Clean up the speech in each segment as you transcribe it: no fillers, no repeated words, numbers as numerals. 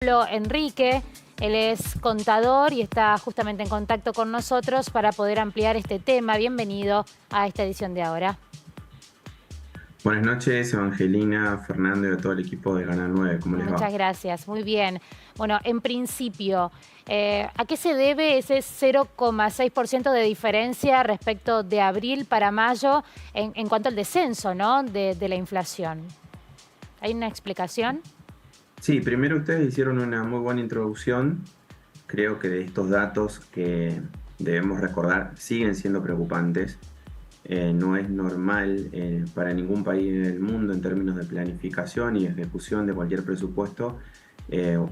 Pablo Enrique, él es contador y está justamente en contacto con nosotros para poder ampliar este tema. Bienvenido a esta edición de ahora. Buenas noches, Evangelina, Fernando y a todo el equipo de Canal 9. ¿Cómo les Muchas va? gracias, muy bien. Bueno, en principio, ¿a qué se debe ese 0,6% de diferencia respecto de abril para mayo en cuanto al descenso, ¿no? de la inflación? ¿Hay una explicación? Sí, primero ustedes hicieron una muy buena introducción. Creo que de estos datos que debemos recordar siguen siendo preocupantes. No es normal para ningún país del mundo en términos de planificación y ejecución de cualquier presupuesto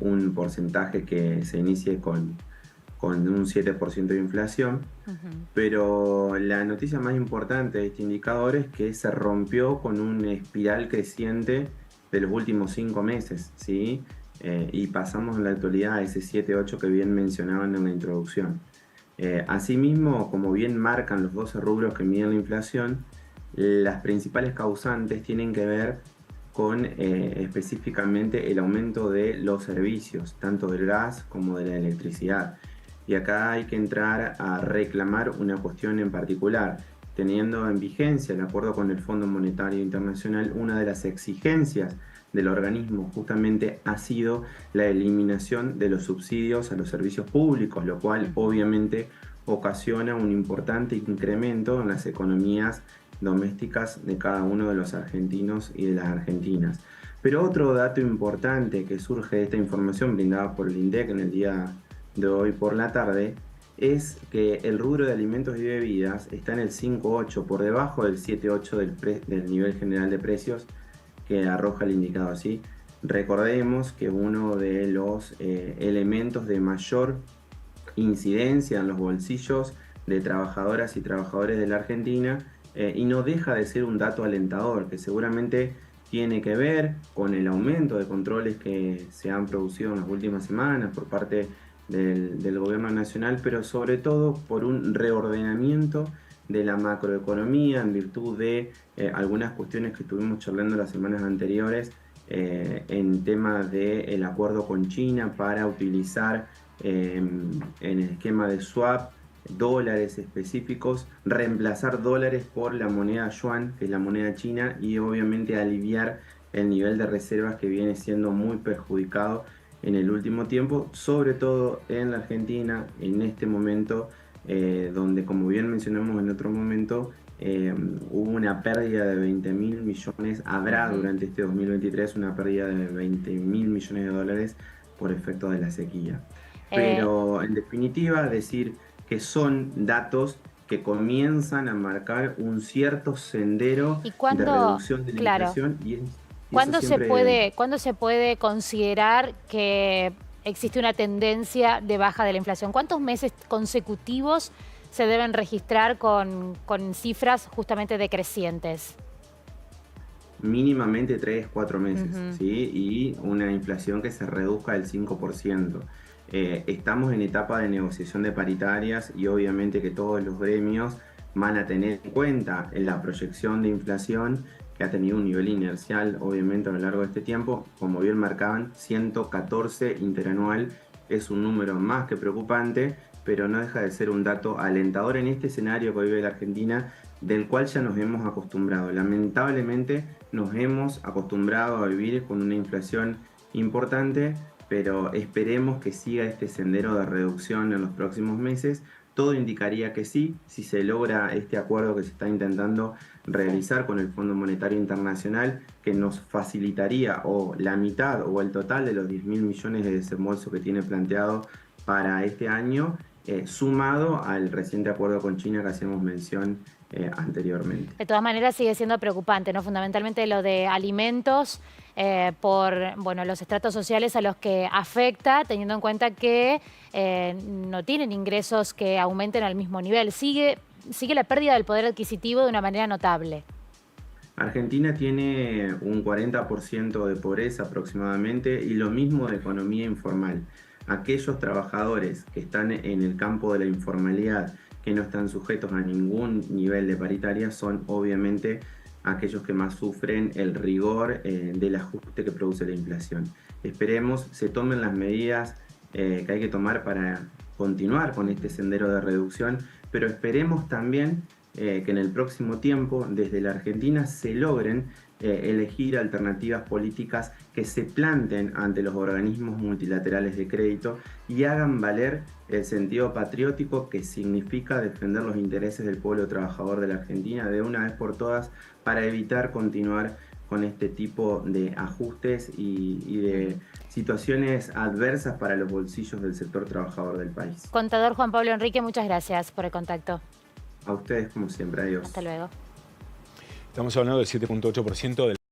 un porcentaje que se inicie con un 7% de inflación. Ujú. Pero la noticia más importante de este indicador es que se rompió con una espiral creciente de los últimos 5 meses, ¿sí? Y pasamos en la actualidad a ese 7-8 que bien mencionaban en la introducción. Asimismo, como bien marcan los 12 rubros que miden la inflación, las principales causantes tienen que ver con específicamente el aumento de los servicios, tanto del gas como de la electricidad. Y acá hay que entrar a reclamar una cuestión en particular. Teniendo en vigencia el acuerdo con el Fondo Monetario Internacional, una de las exigencias del organismo justamente ha sido la eliminación de los subsidios a los servicios públicos, lo cual Ujú. obviamente ocasiona un importante incremento en las economías domésticas de cada uno de los argentinos y de las argentinas. Pero otro dato importante que surge de esta información brindada por el INDEC en el día de hoy por la tarde es que el rubro de alimentos y bebidas está en el 5,8 por debajo del 7,8 del nivel general de precios que arroja el indicador, ¿sí? Recordemos que uno de los elementos de mayor incidencia en los bolsillos de trabajadoras y trabajadores de la Argentina, y no deja de ser un dato alentador que seguramente tiene que ver con el aumento de controles que se han producido en las últimas semanas por parte del gobierno nacional, pero sobre todo por un reordenamiento de la macroeconomía en virtud de algunas cuestiones que estuvimos charlando las semanas anteriores en temas del acuerdo con China para utilizar en el esquema de swap dólares específicos, reemplazar dólares por la moneda yuan, que es la moneda china, y obviamente aliviar el nivel de reservas que viene siendo muy perjudicado en el último tiempo, sobre todo en la Argentina, en este momento, donde como bien mencionamos en otro momento, hubo una pérdida de 20.000 millones, habrá Ujú. durante este 2023 una pérdida de 20.000 millones de dólares por efecto de la sequía. Eh, Pero en definitiva, decir que son datos que comienzan a marcar un cierto sendero ¿Y de cuándo, reducción de la claro, inflación y eso cuándo se puede considerar que existe una tendencia de baja de la inflación? ¿Cuántos meses consecutivos se deben registrar con cifras justamente decrecientes? mínimamente 3-4 meses, Ujú. ¿sí? Y una inflación que se reduzca del 5%. Estamos en etapa de negociación de paritarias y obviamente que todos los gremios van a tener en cuenta en la proyección de inflación que ha tenido un nivel inercial, obviamente, a lo largo de este tiempo. Como bien marcaban, 114 interanual es un número más que preocupante, pero no deja de ser un dato alentador en este escenario que vive la Argentina, del cual ya nos hemos acostumbrado. Lamentablemente nos hemos acostumbrado a vivir con una inflación importante, pero esperemos que siga este sendero de reducción en los próximos meses. Todo indicaría que sí, si se logra este acuerdo que se está intentando Sí. realizar con el Fondo Monetario Internacional, que nos facilitaría o la mitad o el total de los 10.000 millones de desembolso que tiene planteado para este año, sumado al reciente acuerdo con China que hacemos mención anteriormente. De todas maneras sigue siendo preocupante, ¿no? Fundamentalmente lo de alimentos por bueno, los estratos sociales a los que afecta, teniendo en cuenta que no tienen ingresos que aumenten al mismo nivel. Sigue la pérdida del poder adquisitivo de una manera notable. Argentina tiene un 40% de pobreza aproximadamente y lo mismo de economía informal. Aquellos trabajadores que están en el campo de la informalidad, que no están sujetos a ningún nivel de paritaria, son obviamente aquellos que más sufren el rigor del ajuste que produce la inflación. esperemos se tomen las medidas que hay que tomar para continuar con este sendero de reducción, pero esperemos también que en el próximo tiempo desde la Argentina se logren elegir alternativas políticas que se planten ante los organismos multilaterales de crédito y hagan valer el sentido patriótico que significa defender los intereses del pueblo trabajador de la Argentina de una vez por todas, para evitar continuar con este tipo de ajustes y de situaciones adversas para los bolsillos del sector trabajador del país. Contador Juan Pablo Enrique, muchas gracias por el contacto. A ustedes como siempre, adiós. Hasta luego. Estamos hablando del 7.8% del